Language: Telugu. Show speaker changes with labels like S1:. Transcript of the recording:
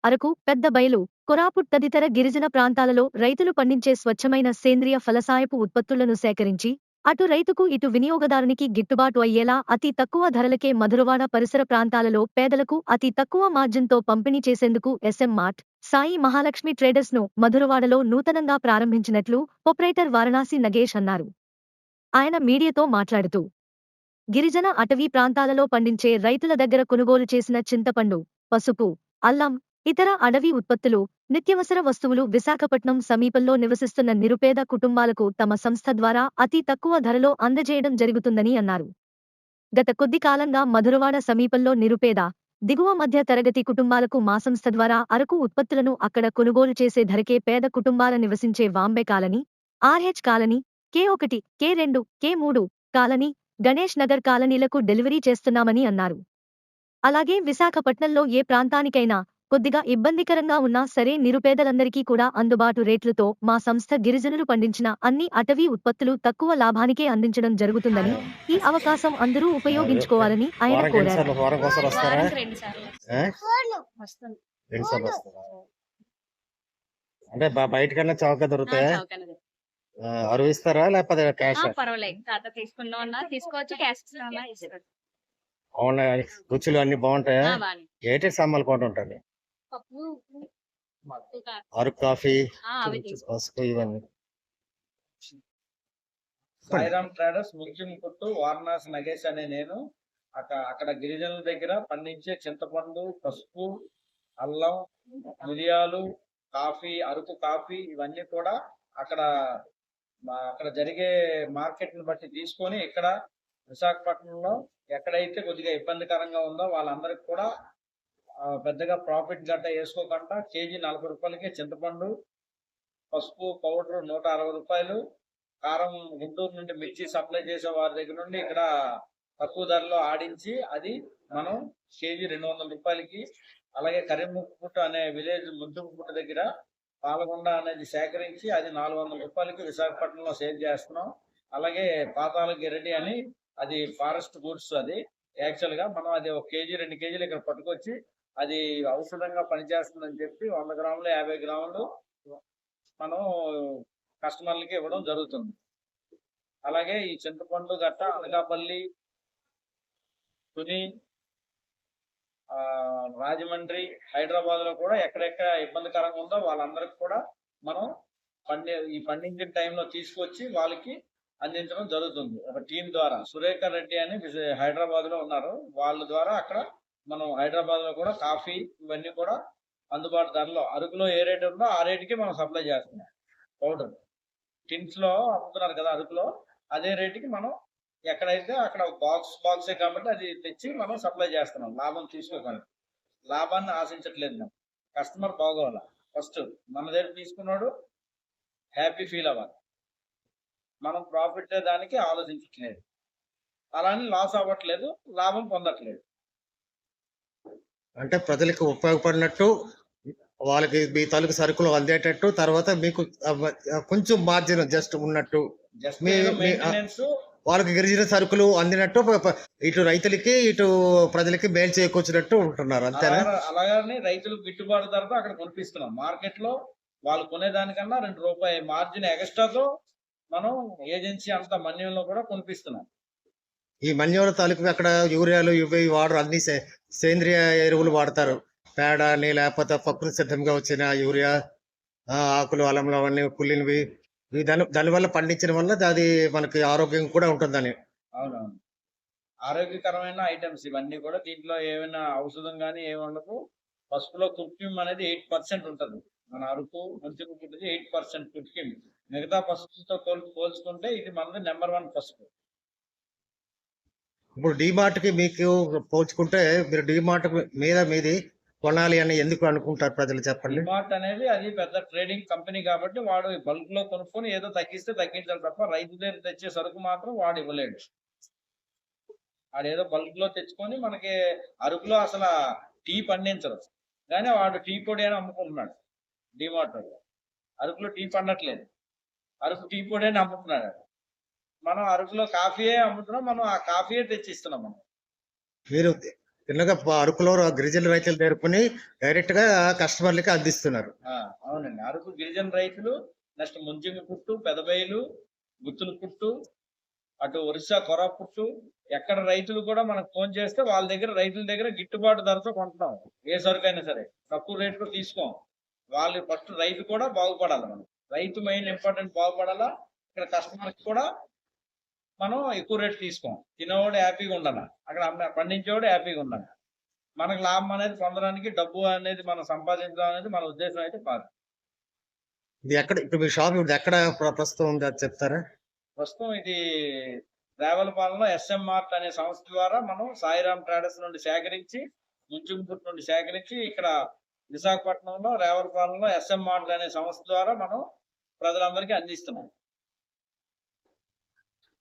S1: అరకు, పెద్ద బయలు, కొరాపుట్ తదితర గిరిజన ప్రాంతాలలో రైతులు పండించే స్వచ్ఛమైన సేంద్రియ ఫలసాయపు ఉత్పత్తులను సేకరించి అటు రైతుకు ఇటు వినియోగదారునికి గిట్టుబాటు అయ్యేలా అతి తక్కువ ధరలకే మధురవాడ పరిసర ప్రాంతాలలో పేదలకు అతి తక్కువ మార్జిన్తో పంపిణీ చేసేందుకు SM mart, Sai Mahalakshmi traders ను మధురవాడలో నూతనంగా ప్రారంభించినట్లు ప్రొప్రైటర్ వారణాసి నగేష్ అన్నారు. ఆయన మీడియాతో మాట్లాడుతూ గిరిజన అటవీ ప్రాంతాలలో పండించే రైతుల దగ్గర కొనుగోలు చేసిన చింతపండు, పసుపు, అల్లం, ఇతర అడవి ఉత్పత్తులు, నిత్యవసర వస్తువులు విశాఖపట్నం సమీపంలో నివసిస్తున్న నిరుపేద కుటుంబాలకు తమ సంస్థ ద్వారా అతి తక్కువ ధరలో అందజేయడం జరుగుతుందని అన్నారు. గత కొద్ది కాలంగా మధురవాడ సమీపంలో నిరుపేద, దిగువ మధ్య తరగతి కుటుంబాలకు మా సంస్థ ద్వారా అరకు ఉత్పత్తులను అక్కడ కొనుగోలు చేసే ధరకే పేద కుటుంబాల నివసించే Vambay colony, RH colony, K1, K2, K3 colony, Ganesh Nagar కాలనీలకు డెలివరీ చేస్తున్నామని అన్నారు. అలాగే విశాఖపట్నంలో ఏ ప్రాంతానికైనా కొద్దిగా ఇబ్బందికరంగా ఉన్నా సరే నిరుపేదలందరికీ కూడా అందుబాటు రేట్లతో మా సంస్థ గిరిజనులు పండించిన అన్ని అటవీ ఉత్పత్తులు తక్కువ లాభానికే అందించడం జరుగుతుందని, ఈ అవకాశం అందరూ ఉపయోగించుకోవాలని ఆయన కోరారు.
S2: అంటే బయటకన్నా చౌక దొరుకుతాయా? అరువిస్తారా లేకపోతే క్యాష్?
S3: తీసుకోవచ్చు, క్యాష్
S2: అవునా? రుచులు అన్ని బాగుంటాయా? ఏటెడ్ సామాన్లు కూడా ఉంటుంది. అరకు కాఫీ, పసుపు, ఇవన్నీ.
S4: సాయిరామ్ ట్రేడర్స్ ముఖ్యంపుట్టు వారణాసి నగేష్ అనే నేను అక్కడ గిరిజనుల దగ్గర పండించే చింతపండు, పసుపు, అల్లం, మిరియాలు, కాఫీ, అరకు కాఫీ ఇవన్నీ కూడా అక్కడ జరిగే మార్కెట్ ని బట్టి తీసుకొని ఇక్కడ విశాఖపట్నంలో ఎక్కడైతే కొద్దిగా ఇబ్బందికరంగా ఉందో వాళ్ళందరికి కూడా పెద్దగా ప్రాఫిట్ గట్ట వేసుకోకుండా కేజీ 40 రూపాయలకి చింతపండు, పసుపు పౌడర్ 160 రూపాయలు, కారం గుంటూరు నుండి మిర్చి సప్లై చేసే వారి దగ్గర నుండి ఇక్కడ తక్కువ ధరలో ఆడించి అది మనం కేజీ 200 రూపాయలకి, అలాగే కరీంపుట్ట అనే విలేజ్ ముద్దుపుట్ట దగ్గర పాలగొండ అనేది సేకరించి అది 400 రూపాయలకి విశాఖపట్నంలో సేల్ చేస్తున్నాం. అలాగే పాతాల గిరెడ్డి అని అది ఫారెస్ట్ గూడ్స్, అది యాక్చువల్ గా మనం అది 1 కేజీ 2 కేజీలు ఇక్కడ పట్టుకొచ్చి అది ఔషధంగా పనిచేస్తుందని చెప్పి 100 గ్రాములు 50 గ్రాములు మనం కస్టమర్లకి ఇవ్వడం జరుగుతుంది. అలాగే ఈ చింతపండు గట్ట అనకాపల్లి, తుని, రాజమండ్రి, హైదరాబాద్ లో కూడా ఎక్కడెక్కడ ఇబ్బందికరంగా ఉందో వాళ్ళందరికి కూడా మనం పండించిన టైంలో తీసుకొచ్చి వాళ్ళకి అందించడం జరుగుతుంది. ఒక టీం ద్వారా సురేఖ రెడ్డి అని హైదరాబాద్ లో ఉన్నారు, వాళ్ళ ద్వారా అక్కడ మనం హైదరాబాద్ లో కూడా కాఫీ ఇవన్నీ కూడా అందుబాటు ధరలో అరకులో ఏ రేట్ ఉందో ఆ రేటుకి మనం సప్లై చేస్తున్నాం. పౌడర్ టిన్స్ లో అమ్ముతున్నారు కదా అరకులో, అదే రేటుకి మనం ఎక్కడైతే అక్కడ బాక్సే కాబట్టి అది తెచ్చి మనం సప్లై చేస్తున్నాం. లాభం తీసుకోకండి, లాభాన్ని ఆశించట్లేదు. మనం కస్టమర్ బాగోవాలి, ఫస్ట్ మన దగ్గర తీసుకున్నాడు హ్యాపీ ఫీల్ అవ్వాలి, మనం ప్రాఫిట్ దానికి ఆలోచించట్లేదు, అలానే లాస్ అవ్వట్లేదు, లాభం పొందట్లేదు.
S2: అంటే ప్రజలకు ఉపయోగపడినట్టు వాళ్ళకి మీ తాలూకు సరుకులు అందేటట్టు, తర్వాత మీకు కొంచెం మార్జిన్ జస్ట్ ఉన్నట్టు, వాళ్ళకి గిరిజన సరుకులు అందినట్టు, ఇటు రైతులకి ఇటు ప్రజలకి మేలు చేకూర్చినట్టు ఉంటున్నారు, అంతేనా?
S4: అలాగని రైతులకు గిట్టుబాటు ధరతో అక్కడ కొనిపిస్తున్నాం. మార్కెట్ లో వాళ్ళు కొనేదానికన్నా 2 రూపాయలు మార్జిన్ ఎక్స్ట్రాతో మనం ఏజెన్సీ అంతా మన్యంలో కూడా కొనిపిస్తున్నాం.
S2: ఈ మన్యంలో తాలూకు అక్కడ యూరియాలు ఇవి వాడరు, అన్ని సేంద్రియ ఎరువులు వాడతారు, పేడని లేకపోతే ప్రకృతి సిద్ధంగా వచ్చిన యూరియా, ఆకులు, అలంలో అవన్నీ కుళ్ళినవి, దానివల్ల పండించడం వల్ల అది మనకి ఆరోగ్యం కూడా ఉంటుందని.
S4: అవునవును, ఆరోగ్యకరమైన ఐటమ్స్ ఇవన్నీ కూడా. దీంట్లో ఏమైనా ఔషధం కానీ ఏమి ఉండదు. పసుపులో కుర్క్యూమ్ అనేది 8% ఉంటుంది. మన అరకు మంచి 8% కుర్క్యూమ్. మిగతా పసుపుతో పోల్చుకుంటే ఇది మనది నెంబర్ 1 పసుపు.
S2: ఇప్పుడు డిమార్ట్ కి మీకు పోల్చుకుంటే మీరు డిమార్ట్ మీది కొనాలి అని ఎందుకు అనుకుంటారు ప్రజలు, చెప్పండి?
S4: డిమార్ట్ అనేది అది పెద్ద ట్రేడింగ్ కంపెనీ కాబట్టి వాడు బల్క్ లో కొనుక్కొని ఏదో తగ్గిస్తే తగ్గించాలి తప్ప రైతు దగ్గర తెచ్చే సరుకు మాత్రం వాడు ఇవ్వలేడు. వాడు ఏదో బల్క్ లో తెచ్చుకొని మనకి అరకులో అసలు టీ పండించరు, కానీ వాడు టీ పొడి అని అమ్ముకుంటున్నాడు డిమార్ట్ లో. అరకులో టీ పండట్లేదు, అరకు టీ పొడి అని అమ్ముతున్నాడు. మనం అరకులో కాఫీయే అమ్ముతున్నాం, మనం ఆ కాఫీయే తెచ్చిస్తున్నాం మనం.
S2: మీరు తిన్నగా అరకులో గిరిజన రైతులు తెరుపుని డైరెక్ట్ గా కస్టమర్లకి అందిస్తున్నారు.
S4: అవునండి, అరకు గిరిజన రైతులు, నెక్స్ట్ ముంజింగి పుట్టు, పెదబయలు, గుత్తుల పుట్టు, అటు ఒరిస్సా కొరాపుట్టు, ఎక్కడ రైతులు కూడా మనకు ఫోన్ చేస్తే వాళ్ళ దగ్గర, రైతుల దగ్గర గిట్టుబాటు ధరతో కొంటున్నాం. ఏ సరుకైనా సరే తక్కువ రేటులో తీసుకోం. వాళ్ళు ఫస్ట్ రైతు కూడా బాగుపడాలి, మనం రైతు మెయిన్ ఇంపార్టెంట్ బాగుపడాలా. ఇక్కడ కస్టమర్ కూడా మనం ఎక్కువ రేటు తీసుకోం. తినేవాడు హ్యాపీగా ఉండాలి, అక్కడ పండించేవాడు హ్యాపీగా ఉండాలి. మనకు లాభం అనేది పొందడానికి, డబ్బు అనేది మనం సంపాదించడం అనేది మన ఉద్దేశం అయితే కాదు.
S2: ఇది ఎక్కడ ఇప్పుడు మీ షాప్ ఇప్పుడు ఎక్కడ ప్రస్తుతం ఉంది అది చెప్తారా?
S4: ప్రస్తుతం ఇది రావులపాలెంలో SM మార్ట్ అనే సంస్థ ద్వారా మనం సాయిరామ్ ట్రేడర్స్ నుండి సేకరించి, ముంచుంపూర్ నుండి సేకరించి, ఇక్కడ విశాఖపట్నంలో రావులపాలెంలో SM మార్ట్ అనే సంస్థ ద్వారా మనం ప్రజలందరికీ అందిస్తున్నాం.